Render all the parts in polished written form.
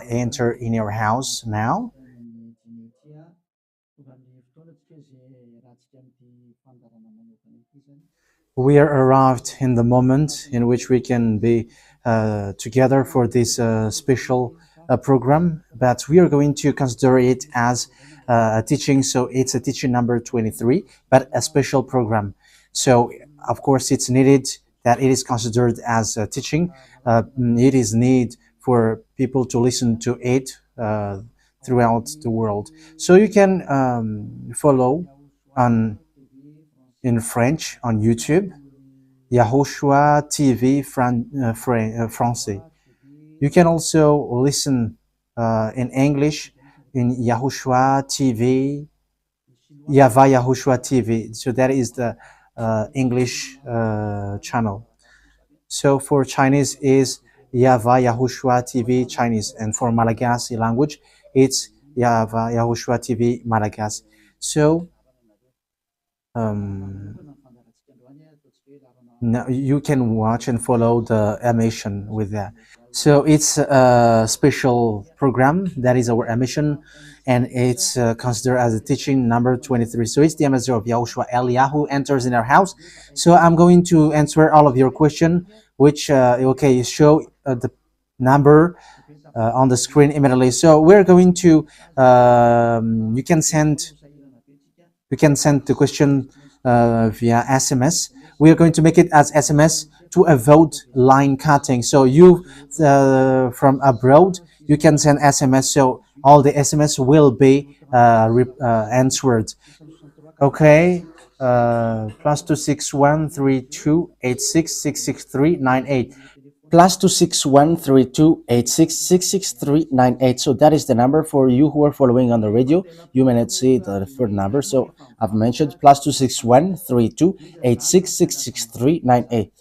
enter in your house now. We are arrived in the moment in which we can be together for this special program, but we are going to consider it as a teaching. So it's a teaching number 23, but a special program. So of course it's needed that it is considered as a teaching. It is need for people to listen to it throughout the world. So you can follow on in French on YouTube, YAHOSHUAH TV Français. You can also listen in English in YAHOSHUAH TV, YAHVAH YAHOSHUAH TV. So that is the English channel. So for Chinese is YAHVAH YAHOSHUAH TV Chinese, and for Malagasy language it's YAHVAH YAHOSHUAH TV Malagasy. So now you can watch and follow the emission with that. So it's a special program that is our emission, and it's considered as a teaching number 23. So it's the ambassador of Yahushua Eliyahu enters in our house. So I'm going to answer all of your question, which okay, show the number on the screen immediately. So we're going to you can send the question via SMS. We are going to make it as SMS to avoid line cutting. So you from abroad, you can send SMS. So all the SMS will be answered. Okay. +2613286666398. +2613286666398. So that is the number for you who are following on the radio. You may not see the third number, so I've mentioned +2613286666398.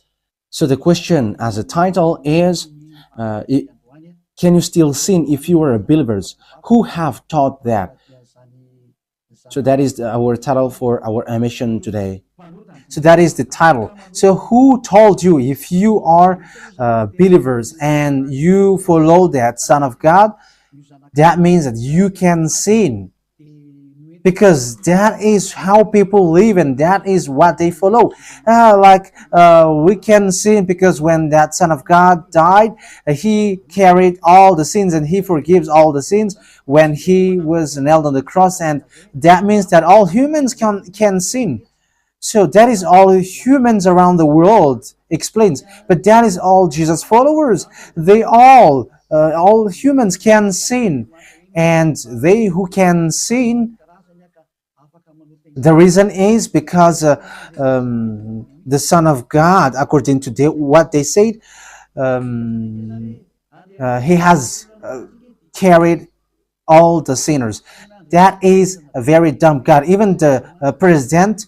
So the question as a title is, can you still sin if you are a believers? Who have taught that? So that is our title for our emission today. So that is the title. So who told you, if you are believers and you follow that Son of God, that means that you can sin? Because that is how people live and that is what they follow. We can sin because when that Son of God died, he carried all the sins and he forgives all the sins when he was nailed on the cross, and that means that all humans can sin. So that is all humans around the world explains. But that is all Jesus followers. They all humans can sin. And they who can sin, the reason is because the Son of God, according to what they said, he has carried all the sinners. That is a very dumb God. Even the president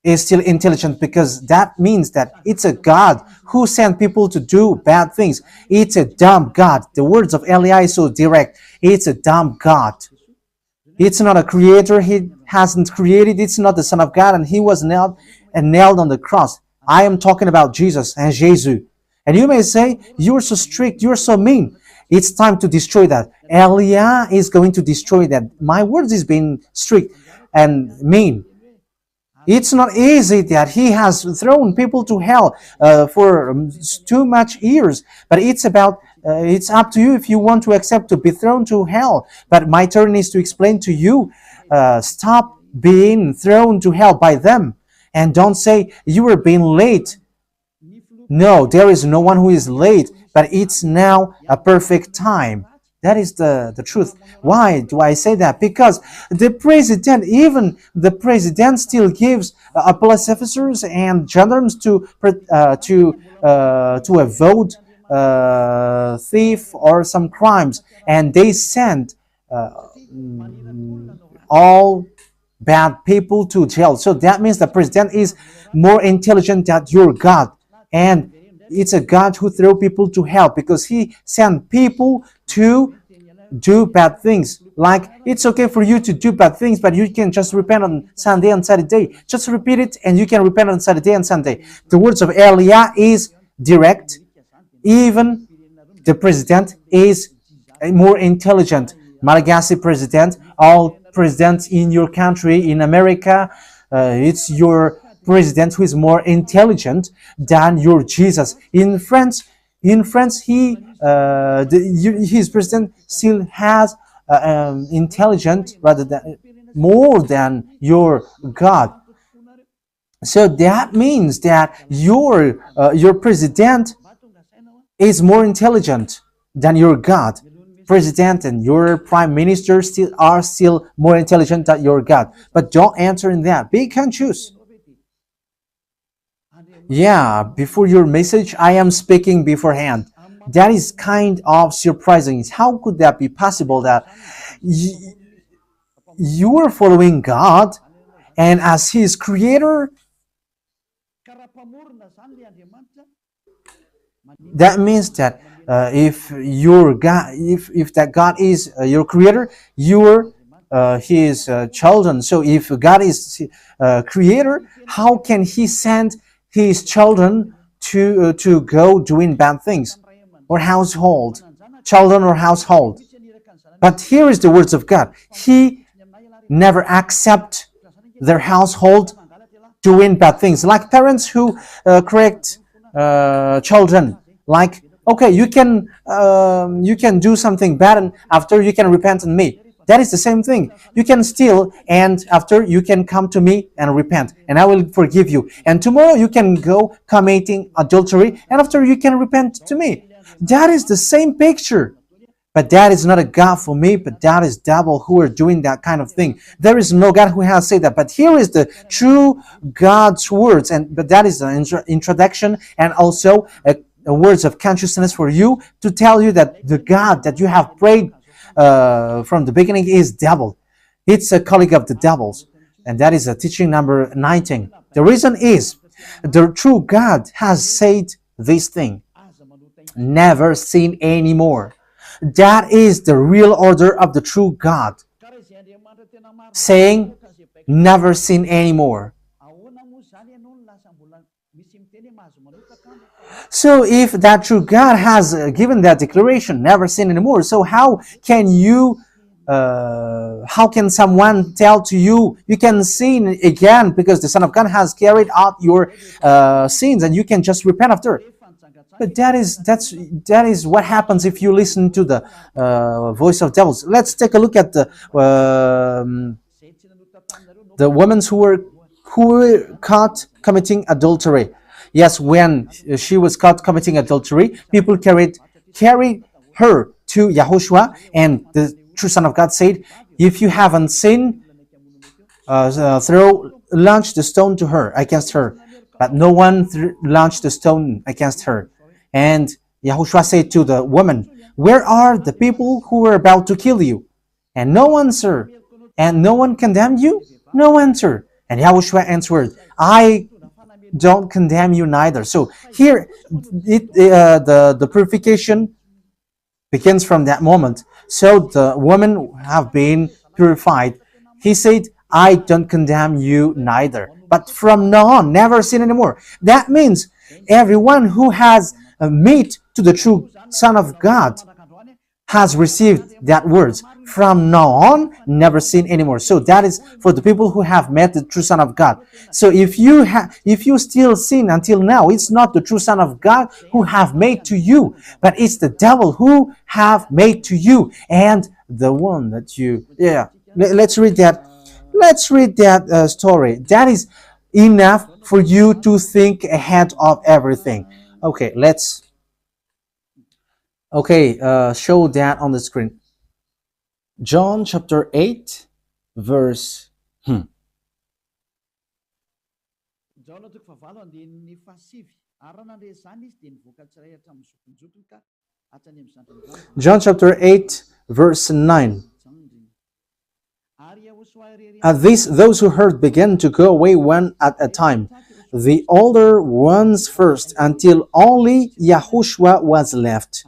is still intelligent, because that means that it's a God who sent people to do bad things. It's a dumb God. The words of Eli is so direct. It's a dumb God. It's not a creator. He hasn't created. It's not the Son of God, and he was nailed on the cross. I am talking about Jesus and Jesus. And you may say, you're so strict, you're so mean. It's time to destroy that. Elia is going to destroy that. My words is being strict and mean. It's not easy that he has thrown people to hell for too much years. But it's about, it's up to you if you want to accept to be thrown to hell. But my turn is to explain to you, stop being thrown to hell by them. And don't say you were being late. No, there is no one who is late, but it's now a perfect time. That is the truth. Why do I say that? Because the president, even the president, still gives police officers and gendarmes to avoid thief or some crimes, and they send all bad people to jail. So that means the president is more intelligent than your God, and it's a God who throw people to hell because he sent people to do bad things. Like, it's okay for you to do bad things, but you can just repent on Sunday and Saturday. Just repeat it and you can repent on Saturday and Sunday. The words of Elia is direct. Even The president is more intelligent. Malagasy president, all presidents in your country, in America, it's your president who is more intelligent than your Jesus. In France, his president still has intelligent rather than more than your God. So that means that your president is more intelligent than your God. President and your prime minister are still more intelligent than your God. But don't answer in that. Be conscious. Yeah, before your message, I am speaking beforehand. That is kind of surprising. How could that be possible that you are following God and as His creator? That means that if your God, if that God is your creator, you're His children. So if God is creator, how can He send His children to go doing bad things or children or household? But here is the words of God. He never accept their household doing bad things, like parents who correct children. Like, okay, you can do something bad, and after you can repent on me. That is the same thing. You can steal, and after you can come to me and repent, and I will forgive you. And tomorrow you can go committing adultery, and after you can repent to me. That is the same picture. But that is not a God for me, but that is devil who are doing that kind of thing. There is no God who has said that. But here is the true God's words, but that is an introduction and also a words of consciousness for you to tell you that the God that you have prayed from the beginning is devil. It's a colleague of the devils. And that is a teaching number 19. The reason is the true God has said this thing. Never sin anymore. That is the real order of the true God. Saying, never sin anymore. So if that true God has given that declaration, never sin anymore, so how can someone tell to you, you can sin again because the Son of God has carried out your sins and you can just repent after? But that is what happens if you listen to the voice of devils. Let's take a look at the women who were caught committing adultery. Yes, when she was caught committing adultery, people carried her to YAHOSHUAH, and the true Son of God said, if you haven't sinned, launch the stone to her, against her. But no one launched the stone against her. And YAHOSHUAH said to the woman, where are the people who were about to kill you? And no answer. And no one condemned you? No answer. And YAHOSHUAH answered, I don't condemn you neither. So here, the purification begins from that moment. So the women have been purified. He said, I don't condemn you neither. But from now on, never sin anymore. That means everyone who has met to the true Son of God has received that words. From now on, never sin anymore. So that is for the people who have met the true Son of God. So if you still sin until now, it's not the true Son of God who have made to you, but it's the devil who have made to you, and the one that you. Yeah. Let's read that. Let's read that story. That is enough for you to think ahead of everything. Okay, let's. Okay, show that on the screen. John chapter 8, verse. John chapter 8, verse 9. At this, those who heard began to go away one at a time, the older ones first, until only YAHOSHUAH was left,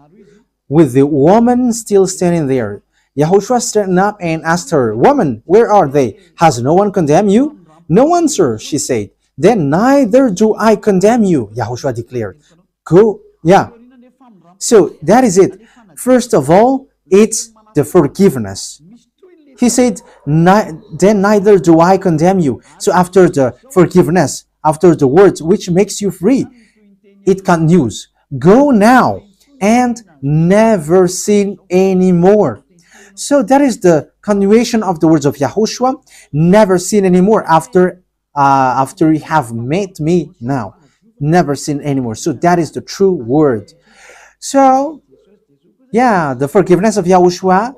with the woman still standing there. YAHOSHUAH straightened up and asked her, Woman, where are they? Has no one condemned you? No one, sir, she said. Then neither do I condemn you, YAHOSHUAH declared. Go, yeah. So that is it. First of all, it's the forgiveness. He said, then neither do I condemn you. So after the forgiveness, after the words which makes you free, it continues. Go now and never sin anymore. So that is the continuation of the words of Yahushua. Never sin anymore after you have met me now. Never sin anymore. So that is the true word. So yeah, the forgiveness of Yahushua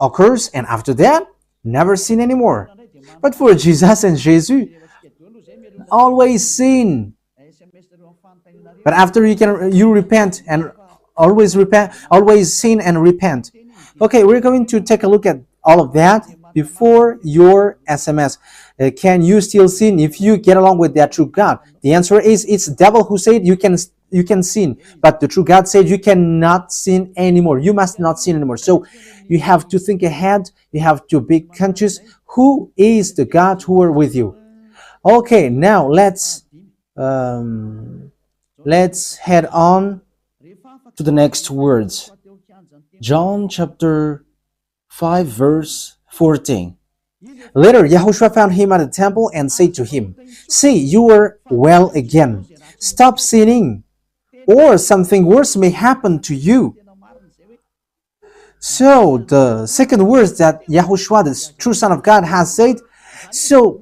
occurs, and after that, never sin anymore. But for Jesus and Jesus, always sin. But after you repent and always sin and repent. Okay, we're going to take a look at all of that before your SMS. Can you still sin if you get along with that true God? The answer is it's the devil who said you can sin, but the true God said you cannot sin anymore. You must not sin anymore. So you have to think ahead. You have to be conscious. Who is the God who are with you? Okay, now let's head on to the next words. John chapter 5 verse 14. Later, Yahushua found him at the temple and said to him, "See, you are well again. Stop sinning, or something worse may happen to you." So, the second words that Yahushua, the true Son of God, has said, so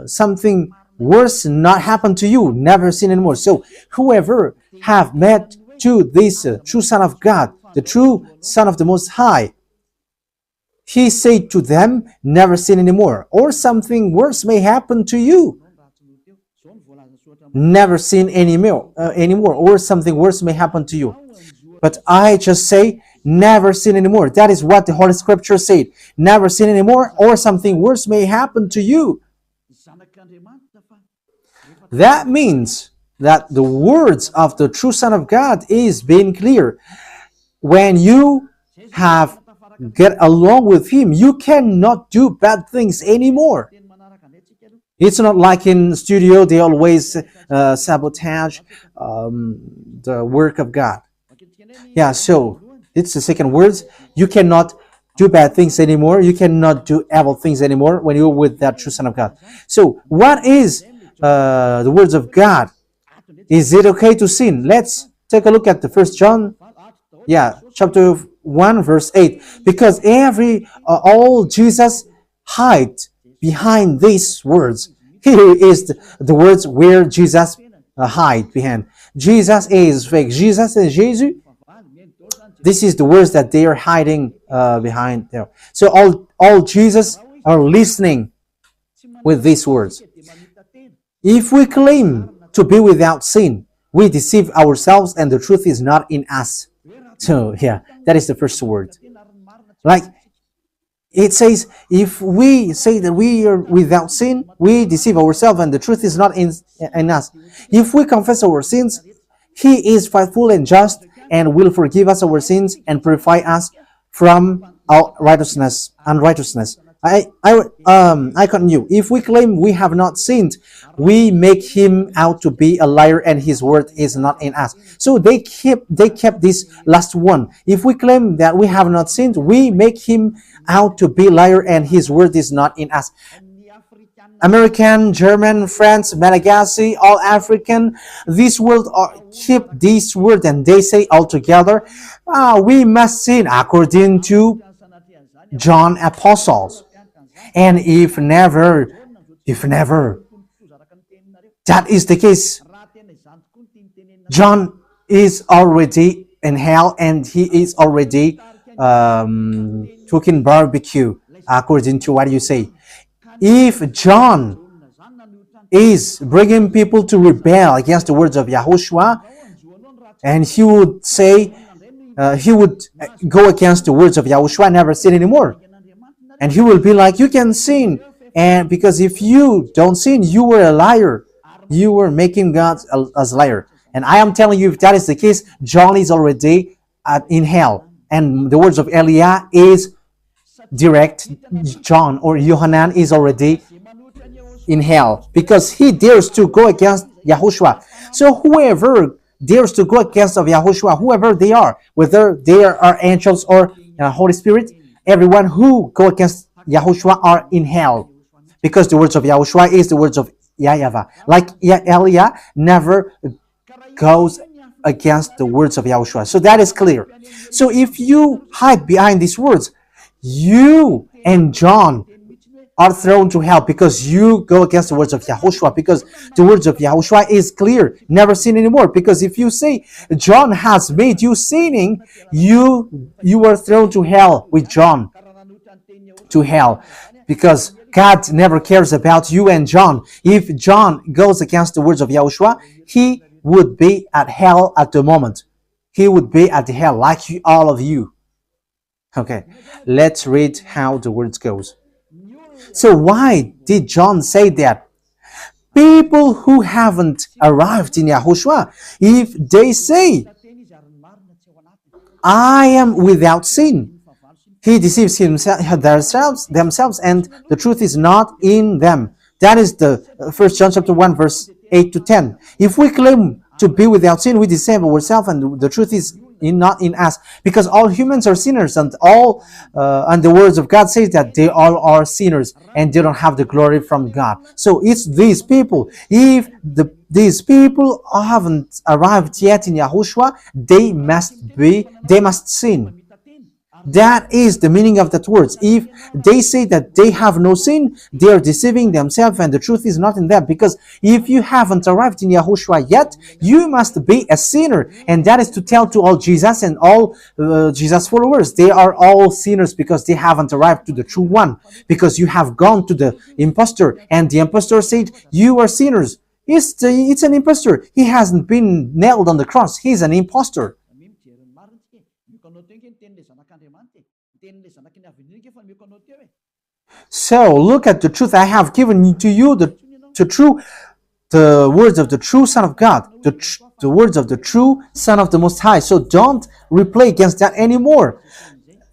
something worse not happen to you, never sin anymore. So, whoever have met to this true Son of God, the true Son of the Most High, he said to them, never sin anymore, or something worse may happen to you. Never sin anymore, or something worse may happen to you. But I just say, never sin anymore. That is what the Holy Scripture said. Never sin anymore, or something worse may happen to you. That means that the words of the true Son of God is being clear. When you have get along with him, you cannot do bad things anymore. It's not like in studio they always sabotage the work of God. Yeah, so it's the second words. You cannot do bad things anymore. You cannot do evil things anymore when you're with that true Son of God. So what is the words of God? Is it okay to sin? Let's take a look at the First John, chapter 1 verse 8. Because all Jesus hide behind these words. Here is the words where Jesus hide behind. Jesus is fake. Jesus and Jesus. This is the words that they are hiding behind there. So all Jesus are listening with these words. If we claim to be without sin, we deceive ourselves and the truth is not in us. So that is the first word. Like it says, if we say that we are without sin, we deceive ourselves and the truth is not in us. If we confess our sins, he is faithful and just and will forgive us our sins and purify us from our unrighteousness. I continue. If we claim we have not sinned, we make him out to be a liar and his word is not in us. So they kept this last one. If we claim that we have not sinned, we make him out to be a liar and his word is not in us. American, German, French, Malagasy, all African, this world keep this word and they say all together, we must sin according to John Apostles. And if never that is the case, John is already in hell and he is already cooking barbecue according to what you say. If John is bringing people to rebel against the words of Yahushua, and he would say, he would go against the words of Yahushua, never sin anymore. And he will be like, you can sin. And because if you don't sin, you were a liar. You were making God as a liar. And I am telling you, if that is the case, John is already in hell. And the words of Eliah is direct. John or Yohanan is already in hell because he dares to go against Yahushua. So whoever dares to go against of Yahushua, whoever they are, whether they are angels or Holy Spirit, everyone who go against Yahushua are in hell. Because the words of Yahushua is the words of YAHVAH. Like Elia never goes against the words of Yahushua. So that is clear. So if you hide behind these words, you and John are thrown to hell because you go against the words of Yahushua, because the words of Yahushua is clear, never sin anymore. Because if you say John has made you sinning, you are thrown to hell with John, to hell, because God never cares about you and John. If John goes against the words of Yahushua, he would be at hell at the moment. He would be at the hell like all of you. Okay, let's read how the words goes. So why did John say that? People who haven't arrived in Yahushua, if they say, I am without sin, he deceives themselves, and the truth is not in them. That is the 1 John chapter 1, verse 8 to 10. If we claim to be without sin, we deceive ourselves, and the truth is not in us, because all humans are sinners, and the words of God says that they all are sinners and they don't have the glory from God. So it's these people. If these people haven't arrived yet in Yahushua, they must sin. That is the meaning of that words. If they say that they have no sin, they are deceiving themselves, and the truth is not in them. Because if you haven't arrived in Yahushua yet, you must be a sinner. And that is to tell to all Jesus and all Jesus followers. They are all sinners because they haven't arrived to the true one. Because you have gone to the impostor, and the impostor said, you are sinners. It's an impostor. He hasn't been nailed on the cross. He's an impostor. So look at the truth. I have given to you the words of the true Son of God, the words of the true Son of the Most High. So don't replay against that anymore.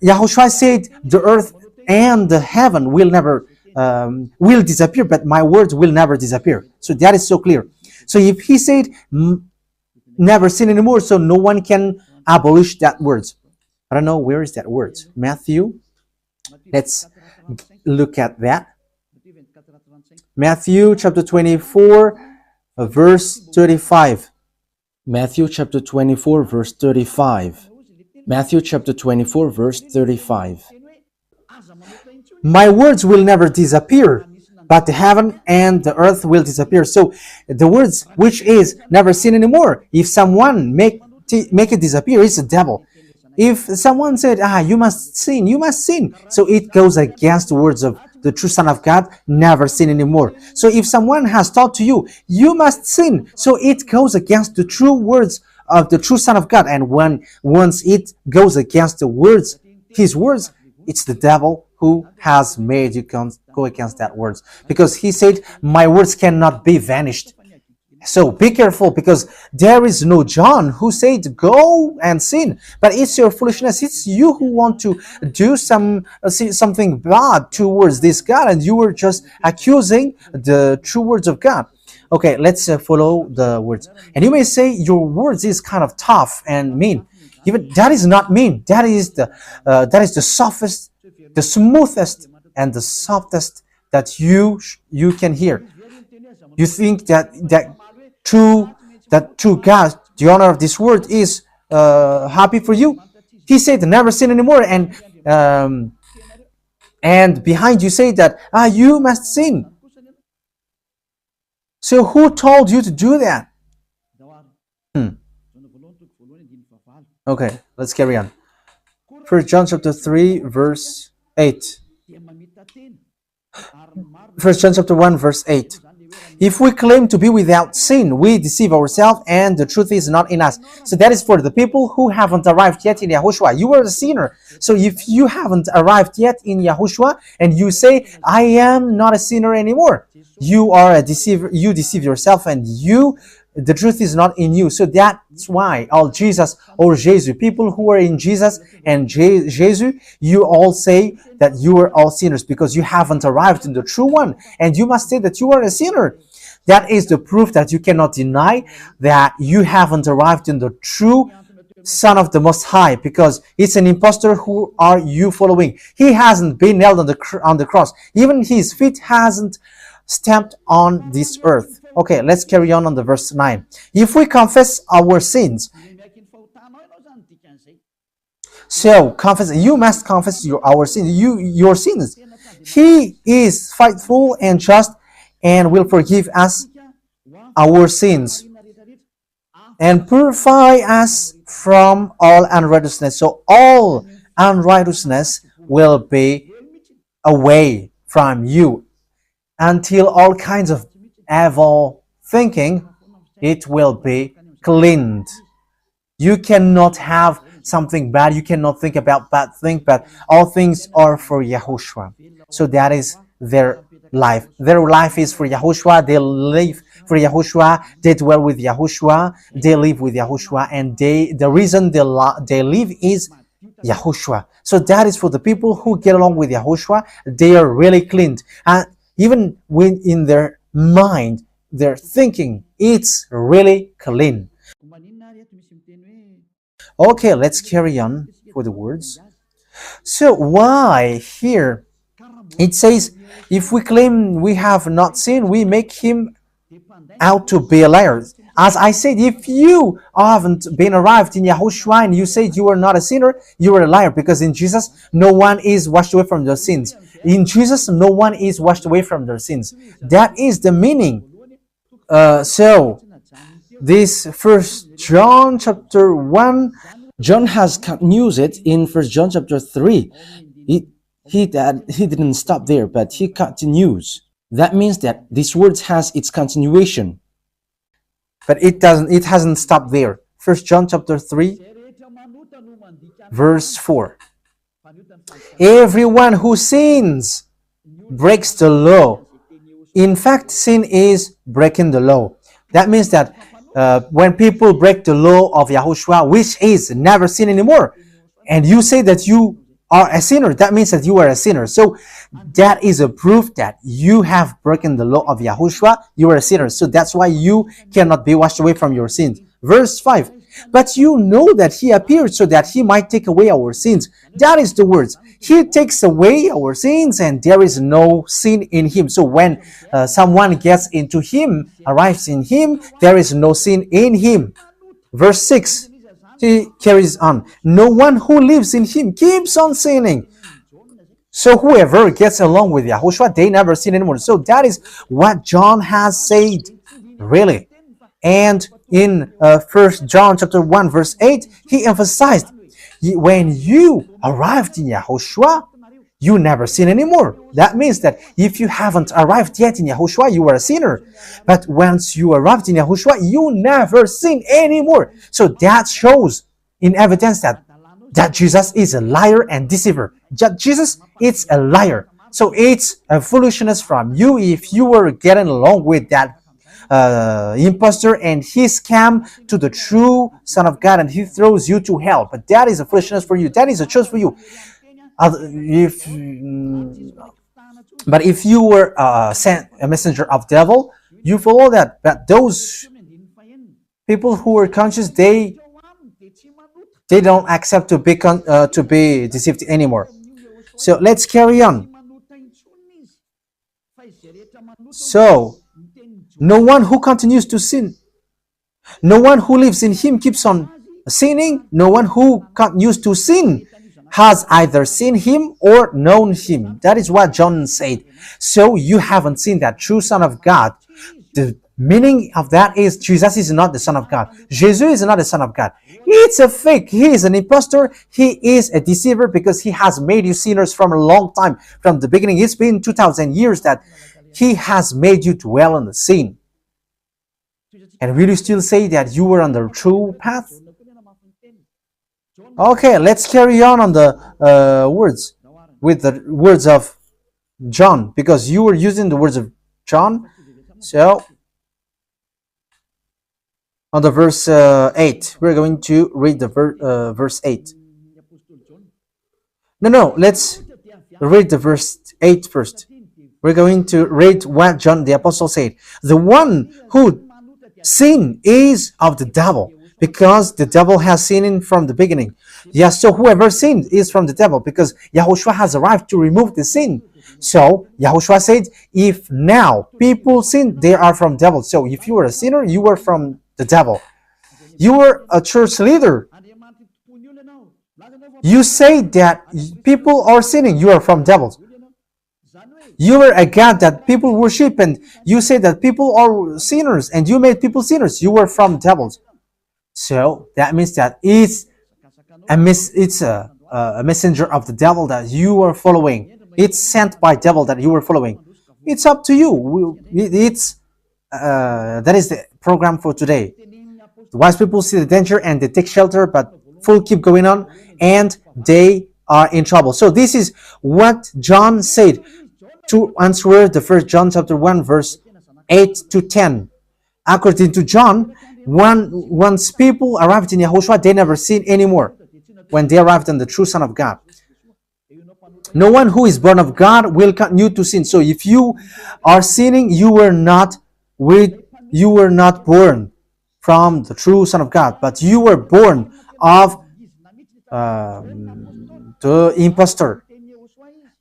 Yahushua said the earth and the heaven will never will disappear, but my words will never disappear. So that is so clear. So if he said never sin anymore, so no one can abolish that words. I don't know, where is that word? Matthew. Let's look at that. Matthew chapter 24, verse 35. Matthew chapter 24, verse 35. Matthew chapter 24, verse 35. My words will never disappear, but the heaven and the earth will disappear. So the words which is never sin anymore, if someone make it disappear, it's the devil. If someone said, you must sin, you must sin. So it goes against the words of the true Son of God, never sin anymore. So if someone has taught to you, you must sin. So it goes against the true words of the true Son of God. And once it goes against the words, his words, it's the devil who has made you go against that words. Because he said, my words cannot be vanished. So be careful, because there is no John who said go and sin, but it's your foolishness. It's you who want to do something bad towards this God, and you were just accusing the true words of God. Okay, let's follow the words. And you may say your words is kind of tough and mean. Even that is not mean. That is the softest, the smoothest, and the softest that you can hear. You think that true God, the owner of this world, is happy for you? He said never sin anymore, and behind you say that you must sin. So who told you to do that? Okay, let's carry on. 1 John chapter 3, verse 8. 1 John chapter 1, verse 8. If we claim to be without sin, we deceive ourselves, and the truth is not in us. So that is for the people who haven't arrived yet in Yahushua. You are a sinner. So if you haven't arrived yet in Yahushua, and you say, I am not a sinner anymore, you are a deceiver. You deceive yourself, and the truth is not in you. So that's why all Jesus or Jesus, people who are in Jesus and Jesus, you all say that you are all sinners, because you haven't arrived in the true one, and you must say that you are a sinner. That is the proof that you cannot deny that you haven't arrived in the true Son of the Most High, because it's an impostor. Who are you following? He hasn't been nailed on the cross. Even his feet hasn't stamped on this earth. Okay, let's carry on the verse 9. If we confess our sins, so confess, you must confess our sins, your sins. He is faithful and just and will forgive us our sins and purify us from all unrighteousness. So all unrighteousness will be away from you until all kinds of evil thinking, it will be cleaned. You cannot have something bad. You cannot think about bad things, but all things are for YAHOSHUAH. So that is their life. Their life is for YAHOSHUAH. They live for YAHOSHUAH. They dwell with YAHOSHUAH. They live with YAHOSHUAH. And the reason they live is YAHOSHUAH. So that is for the people who get along with YAHOSHUAH. They are really cleaned. And even when in their mind, their thinking, it's really clean. Okay, let's carry on for the words. So why here it says, if we claim we have not sinned, we make him out to be a liar. As I said, if you haven't been arrived in YAHOSHUAH and you said you are not a sinner, you are a liar, because in Jesus, no one is washed away from their sins. In Jesus, no one is washed away from their sins. That is the meaning. So, this First John chapter 1, John has used it in First John chapter 3. He didn't stop there, but he continues. That means that this word has its continuation. But it hasn't stopped there. First John chapter 3, verse 4. Everyone who sins breaks the law. In fact, sin is breaking the law. That means that when people break the law of YAHOSHUAH, which is never sin anymore, and you say that you are a sinner, that means that you are a sinner. So that is a proof that you have broken the law of YAHOSHUAH. You are a sinner. So that's why you cannot be washed away from your sins. Verse 5. But you know that he appeared so that he might take away our sins. That is the words. He takes away our sins, and there is no sin in him. So when someone gets into him, arrives in him, there is no sin in him. Verse 6, he carries on. No one who lives in him keeps on sinning. So whoever gets along with YAHOSHUAH, they never sin anymore. So that is what John has said, really. And in 1 John chapter 1 verse 8, he emphasized, when you arrived in YAHOSHUAH, you never sin anymore. That means that if you haven't arrived yet in YAHOSHUAH, you are a sinner. But once you arrived in YAHOSHUAH, you never sin anymore. So that shows in evidence that Jesus is a liar and deceiver. Jesus is a liar. So it's a foolishness from you if you were getting along with that impostor and he scam to the true Son of God and he throws you to hell. But that is a foolishness for you. That is a choice for you. But if you were sent a messenger of devil, you follow that. But those people who are conscious, they don't accept to be deceived anymore. So let's carry on. So no one who continues to sin, no one who lives in him keeps on sinning. No one who continues to sin has either seen him or known him. That is what John said. So you haven't seen that true Son of God. The meaning of that is Jesus is not the Son of God. Jesus is not the Son of God. It's a fake. He is an impostor. He is a deceiver because he has made you sinners from a long time. From the beginning, it's been 2,000 years that he has made you dwell in the sin. And will you still say that you were on the true path? Okay, let's carry on the words with the words of John, because you were using the words of John. So on the verse 8, we're going to read the verse 8. No, let's read the verse 8 first. We're going to read what John the Apostle said. The one who sin is of the devil, because the devil has sinned from the beginning. Yes, so whoever sinned is from the devil, because Yahushua has arrived to remove the sin. So Yahushua said, if now people sin, they are from devil. So if you were a sinner, you were from the devil. You were a church leader. You say that people are sinning, you are from devils. You were a God that people worship, and you say that people are sinners, and you made people sinners. You were from devils. So that means that it's a messenger of the devil that you are following. It's sent by devil that you are following. It's up to you. That is the program for today. The wise people see the danger and they take shelter, but fool keep going on, and they are in trouble. So this is what John said to answer the 1 John chapter 1 verse 8 to 10. According to John, once people arrived in Yahushua, they never sin anymore when they arrived in the true Son of God. No one who is born of God will continue to sin. So if you are sinning, you were not born from the true Son of God, but you were born of the impostor.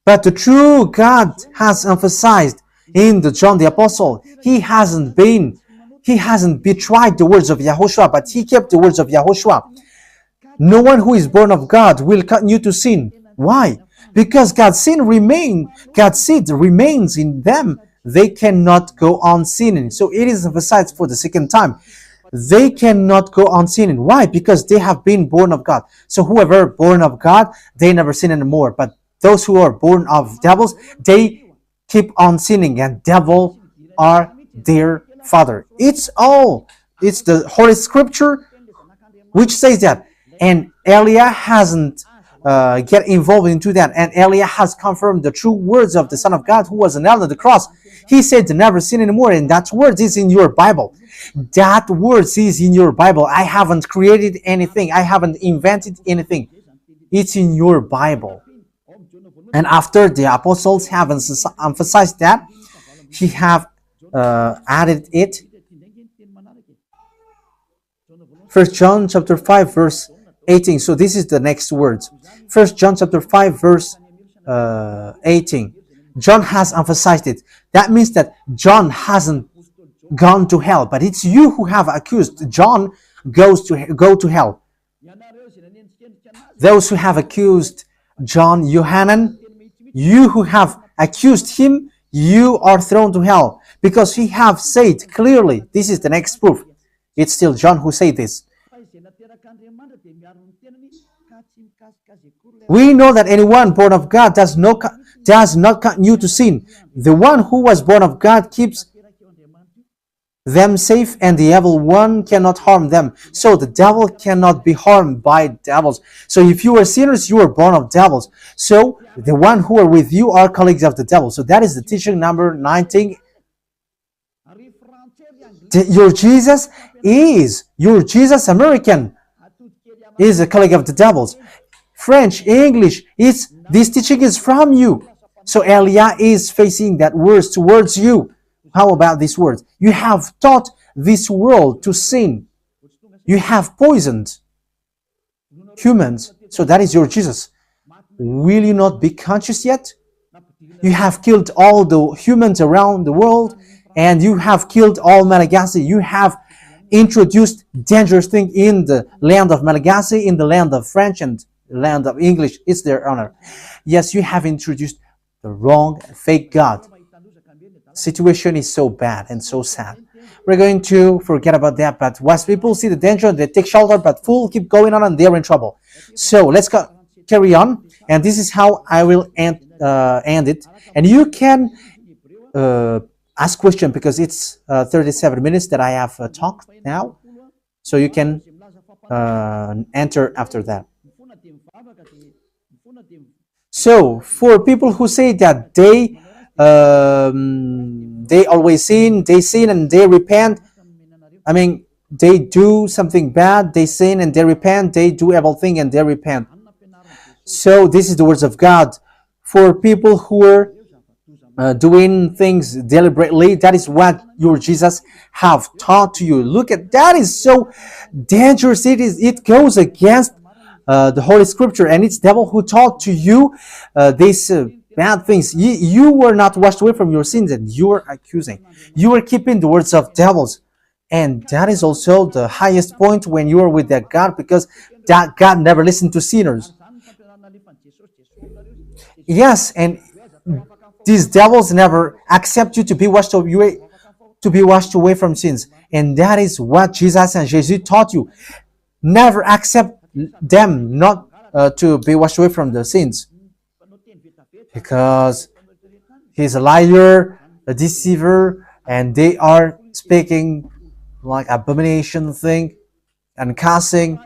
But the true God has emphasized in the John the Apostle, he hasn't betrayed the words of Yahushua, but he kept the words of Yahushua. No one who is born of God will continue to sin. Why? Because God's seed remains in them. They cannot go on sinning. So it is emphasized for the second time. They cannot go on sinning. Why? Because they have been born of God. So whoever born of God, they never sin anymore. But those who are born of devils, they keep on sinning, and devil are their father. It's the Holy Scripture which says that. And Elia hasn't get involved into that. And Elia has confirmed the true words of the Son of God who was nailed on the cross. He said to never sin anymore, and that word is in your Bible. That word is in your Bible. I haven't created anything. I haven't invented anything. It's in your Bible. And after the apostles have emphasized that, he have added it. 1 John chapter 5 verse 18. So this is the next words. 1 John chapter 5 verse 18. John has emphasized it. That means that John hasn't gone to hell, but it's you who have accused John go to hell. Those who have accused John Yohanan, you who have accused him, you are thrown to hell, because he have said clearly. This is the next proof. It's still John who said this. We know that anyone born of God does not continue to sin. The one who was born of God keeps them safe, and the evil one cannot harm them. So the devil cannot be harmed by devils. So if you are sinners, you are born of devils. So the one who are with you are colleagues of the devil. So that is the teaching number 19. Your Jesus American is a colleague of the devils. French, English, this teaching is from you. So Elia is facing that words towards you. How about these words? You have taught this world to sin. You have poisoned humans. So that is your Jesus. Will you not be conscious yet? You have killed all the humans around the world, and you have killed all Malagasy. You have introduced dangerous things in the land of Malagasy, in the land of French, and the land of English. It's their honor. Yes, you have introduced the wrong, fake God. Situation is so bad and so sad. We're going to forget about that, but wise people see the danger, they take shelter, but fools keep going on and they're in trouble. So let's carry on, and this is how I will end it. And you can ask question, because it's 37 minutes that I have talked now, so you can enter after that. So for people who say that they always sin, and they repent. I mean, they do something bad, they sin and they repent, they do evil thing and they repent. So this is the words of God for people who are doing things deliberately. That is what your Jesus have taught to you. Look at that, is so dangerous. It goes against the Holy Scripture, and it's devil who taught to you these bad things. You were not washed away from your sins, and you were accusing. You were keeping the words of devils. And that is also the highest point when you are with that God, because that God never listened to sinners. Yes, and these devils never accept you to be washed away from sins. And that is what Jesus and Jesus taught you. Never accept them not to be washed away from the sins, because he's a liar, a deceiver, and they are speaking like abomination thing and cussing.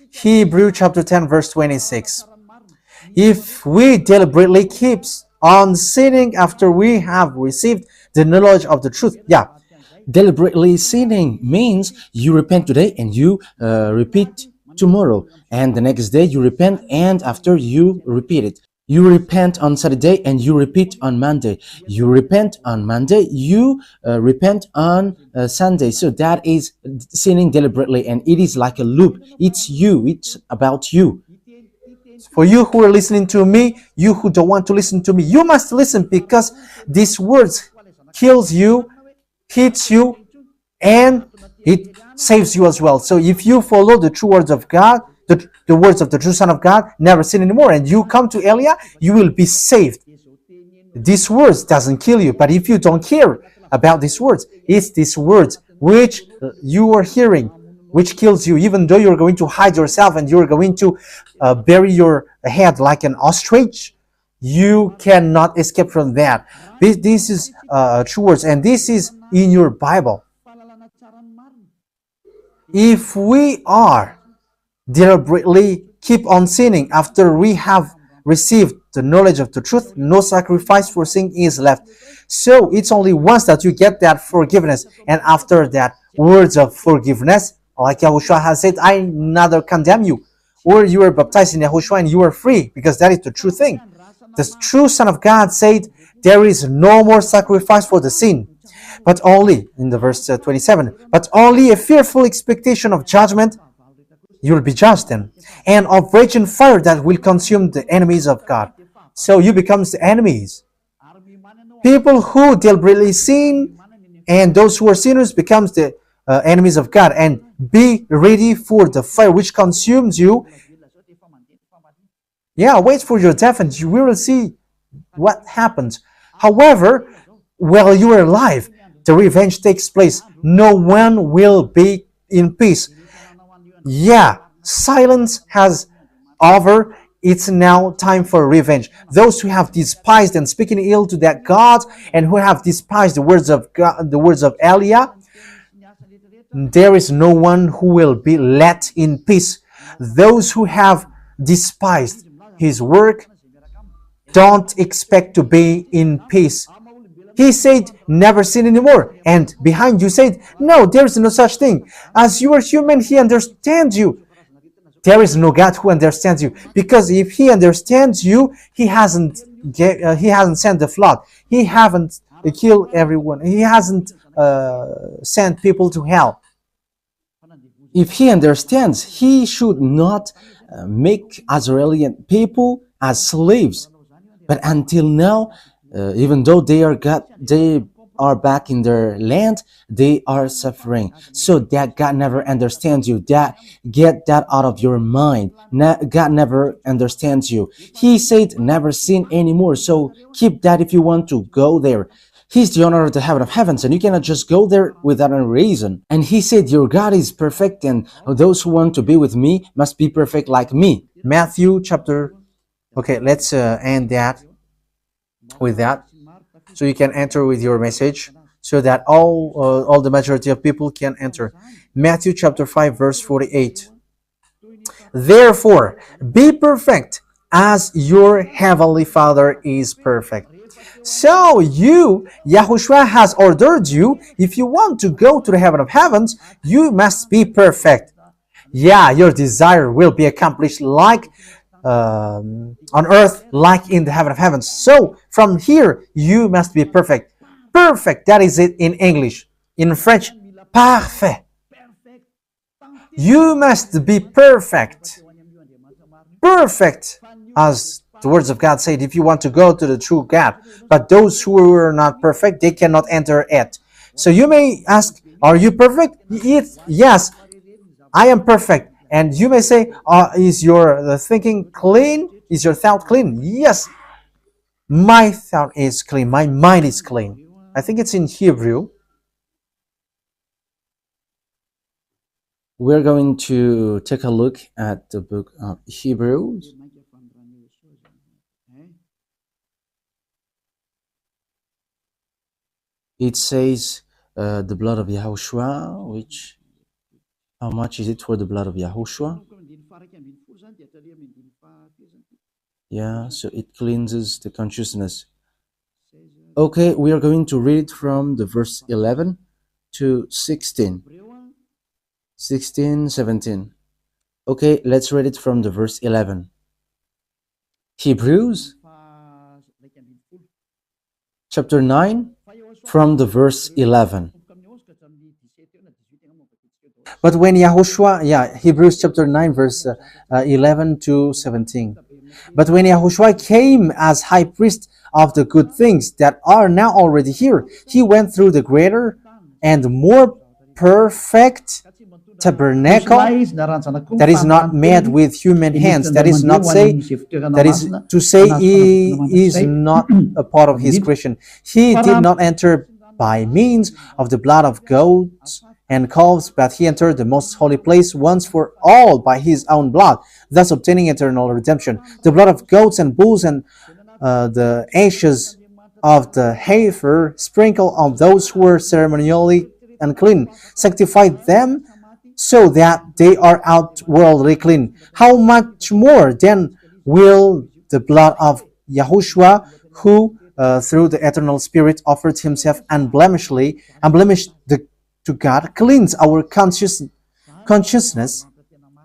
Hebrew chapter 10 verse 26. If we deliberately keep on sinning after we have received the knowledge of the truth. Yeah, Deliberately sinning means you repent today and you repeat tomorrow, and the next day you repent, and after you repeat it. You repent on Saturday and you repeat on Monday. You repent on Monday, you repent on Sunday. So that is sinning deliberately, and it is like a loop. It's you, it's about you. for you who are listening to me, you who don't want to listen to me, you must listen, because these words kills you, hits you, and it saves you as well. So if you follow the true words of God, the words of the true Son of God, never sin anymore, and you come to Elia, you will be saved. These words doesn't kill you, but if you don't care about these words, it's these words which you are hearing which kills you, even though you're going to hide yourself and you're going to bury your head like an ostrich. You cannot escape from that. This is true words, and this is in your Bible. If we are deliberately keep on sinning after we have received the knowledge of the truth, no sacrifice for sin is left. So it's only once that you get that forgiveness, and after that words of forgiveness, like Yahushua has said, I neither condemn you. Or you are baptized in Yahushua and you are free, because that is the true thing. The true Son of God said, there is no more sacrifice for the sin, but only, in the verse 27, but only a fearful expectation of judgment. You will be judged then, and of raging fire that will consume the enemies of God. So you become the enemies. People who deliberately sin and those who are sinners becomes the enemies of God, and be ready for the fire which consumes you. Yeah, wait for your death and you will see what happens. However, while you are alive, the revenge takes place. No one will be in peace. Yeah, silence has over. It's now time for revenge. Those who have despised and speaking ill to that God, and who have despised the words of God, the words of Elia, there is no one who will be let in peace. Those who have despised his work don't expect to be in peace. He said, never sin anymore. And behind you said, no, there is no such thing. As you are human, he understands you. There is no God who understands you, because if he understands you, he hasn't sent the flood. He haven't killed everyone. He hasn't sent people to hell. If he understands, he should not make Israeli people as slaves. But until now, even though they are back in their land, they are suffering. So that God never understands you. Get that out of your mind. God never understands you. He said never sin anymore. So keep that if you want to go there. He's the owner of the heaven of heavens, and you cannot just go there without a reason. And he said, your God is perfect, and those who want to be with me must be perfect like me. Matthew chapter... Okay, let's end that with that, so you can enter with your message, so that all the majority of people can enter. Matthew chapter 5 verse 48. Therefore, be perfect as your heavenly Father is perfect. So Yahushua has ordered you, if you want to go to the heaven of heavens, you must be perfect. Yeah, your desire will be accomplished like on earth like in the heaven of heavens. So from here, you must be perfect. Perfect, that is it in English. In French, parfait. You must be perfect. Perfect, as the words of God said, if you want to go to the true God. But those who are not perfect, they cannot enter it. So you may ask, are you perfect? Yes, I am perfect. And you may say, is your thinking clean? Is your thought clean? Yes, my thought is clean. My mind is clean. I think it's in Hebrew. We're going to take a look at the book of Hebrews. It says the blood of Yahushua, which, how much is it for the blood of Yahushua? Yeah, so it cleanses the consciousness. Okay, we are going to read from the verse 11 to 16. 16, 17. Okay, let's read it from the verse 11. Hebrews chapter 9 from the verse 11. But when Yahushua, Hebrews chapter 9, verse 11 to 17. But when Yahushua came as high priest of the good things that are now already here, he went through the greater and more perfect tabernacle that is not made with human hands. That is to say he is not a part of his creation. He did not enter by means of the blood of goats and calves, but he entered the most holy place once for all by his own blood, thus obtaining eternal redemption. The blood of goats and bulls and the ashes of the heifer sprinkled on those who were ceremonially unclean, sanctified them so that they are outwardly clean. How much more then will the blood of Yahushua, who through the eternal Spirit offered himself unblemished to God, cleanse our consciousness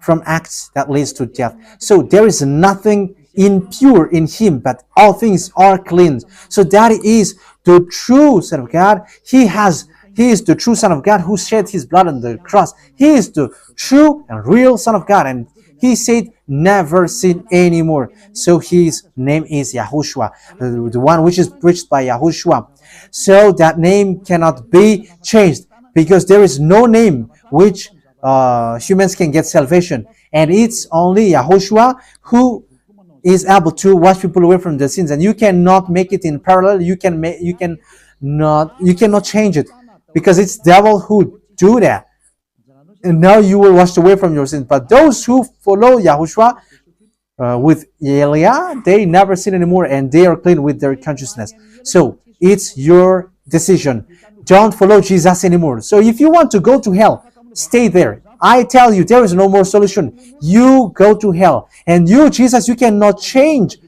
from acts that leads to death. So there is nothing impure in him, but all things are clean. So that is the true Son of God. He is the true Son of God who shed his blood on the cross. He is the true and real Son of God. And he said, never sin anymore. So his name is Yahushua, the one which is preached by Yahushua. So that name cannot be changed because there is no name which humans can get salvation. And it's only Yahushua who is able to wash people away from their sins. And you cannot make it in parallel. You cannot change it, because it's devil who do that. And now you will wash away from your sins. But those who follow Yahushua with Elia, they never sin anymore, and they are clean with their consciousness. So it's your decision. Don't follow Jesus anymore. So if you want to go to hell, stay there. I tell you, there is no more solution. You go to hell. And you, Jesus, you cannot change.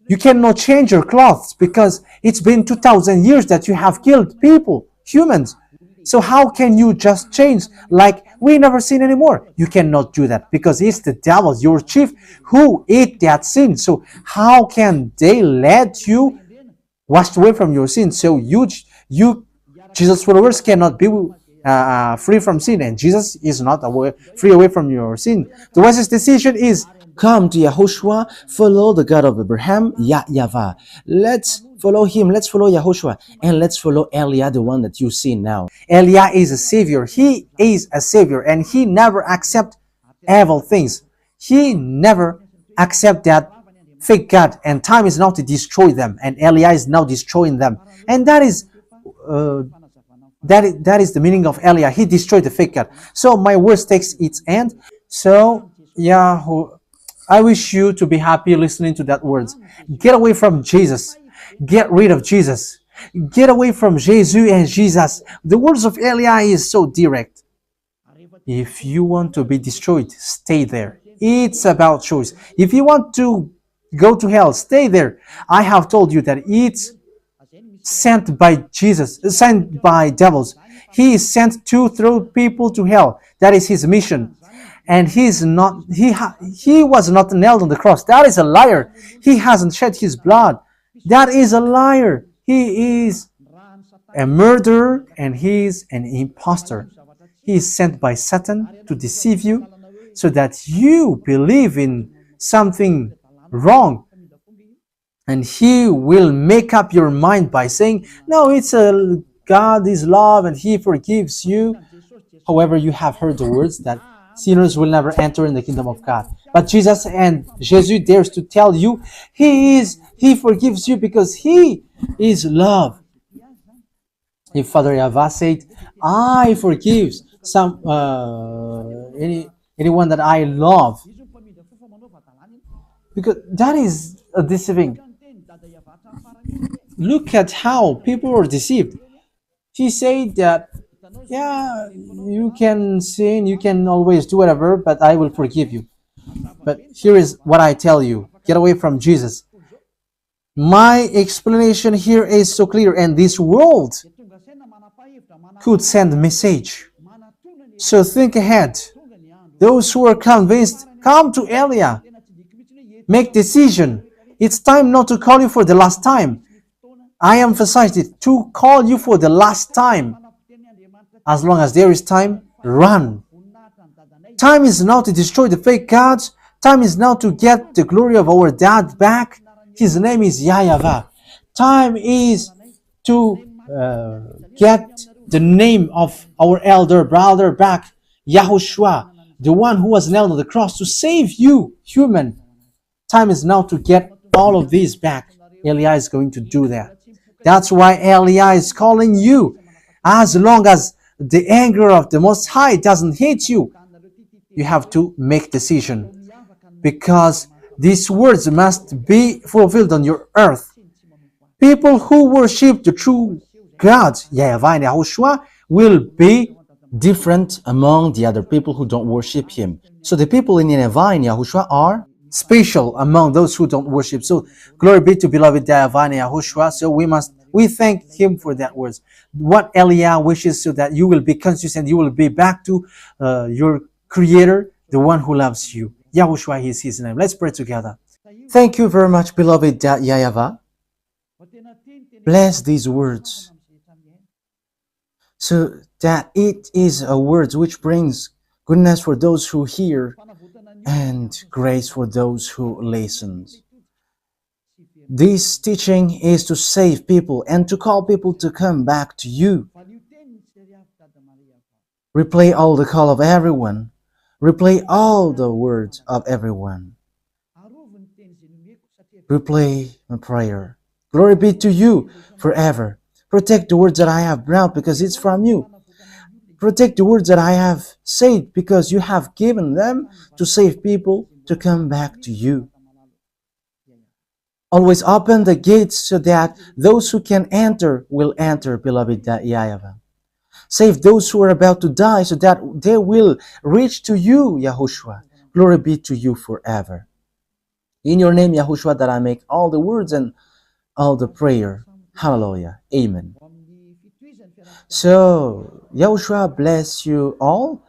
You cannot change your clothes, because it's been 2,000 years that you have killed people, humans. So how can you just change like we never sin anymore? You cannot do that, because it's the devil, your chief, who ate that sin. So how can they let you wash away from your sin? So you Jesus' followers cannot be free from sin, and Jesus is not free away from your sin. The wisest decision is come to Yahushua, follow the God of Abraham, YAHVAH. Let's follow him, let's follow Yahushua, and let's follow Elia, the one that you see now. Elia is a savior. He is a savior, and he never accept evil things. He never accept that fake God, and time is now to destroy them, and Elia is now destroying them. And that is the meaning of Elia. He destroyed the fake God. So my words takes its end. So I wish you to be happy listening to that words. Get away from Jesus. Get rid of Jesus. Get away from Jesus and Jesus. The words of Elia is so direct. If you want to be destroyed, stay there. It's about choice. If you want to go to hell, stay there. I have told you that it's sent by Jesus, sent by devils. He is sent to throw people to hell. That is his mission. and he was not nailed on the cross. That is a liar. He hasn't shed his blood. That is a liar. He is a murderer and he is an impostor. He is sent by Satan to deceive you so that you believe in something wrong, and he will make up your mind by saying, no, it's a God is love and he forgives you. However, you have heard the words that sinners will never enter in the kingdom of God. But Jesus dares to tell you he forgives you because he is love. If Father YAHVAH said, I forgive anyone that I love, because that is a deceiving. Look at how people are deceived. He said that, yeah, you can sin, you can always do whatever, but I will forgive you. But here is what I tell you. Get away from Jesus. My explanation here is so clear, and this world could send a message. So think ahead. Those who are convinced, come to Elia. Make decision. It's time not to call you for the last time. I emphasize it, to call you for the last time. As long as there is time, run. Time is now to destroy the fake gods. Time is now to get the glory of our dad back. His name is YAHVAH. Time is to get the name of our elder brother back, YAHOSHUAH, the one who was nailed on the cross to save you, human. Time is now to get all of these back. Elia is going to do that. That's why Elia is calling you. As long as the anger of the Most High doesn't hit you, you have to make decision, because these words must be fulfilled on your earth. People who worship the true God, YAHVAH and YAHOSHUAH, will be different among the other people who don't worship him. So the people in YAHVAH and YAHOSHUAH are special among those who don't worship. So glory be to beloved YAHVAH and YAHOSHUAH. So we thank him for that words. What Elia wishes, so that you will be consistent, you will be back to your Creator, the one who loves you. YAHOSHUAH is his name. Let's pray together. Thank you very much, beloved YAHVAH. Bless these words, so that it is a word which brings goodness for those who hear and grace for those who listen. This teaching is to save people and to call people to come back to you. Replay all the call of everyone. Replay all the words of everyone. Replay my prayer. Glory be to you forever. Protect the words that I have brought, because it's from you. Protect the words that I have said, because you have given them to save people to come back to you. Always open the gates so that those who can enter will enter, beloved YAHVAH. Save those who are about to die so that they will reach to you, YAHOSHUAH. Glory be to you forever. In your name, YAHOSHUAH, that I make all the words and all the prayer. Hallelujah. Amen. So, YAHOSHUAH bless you all.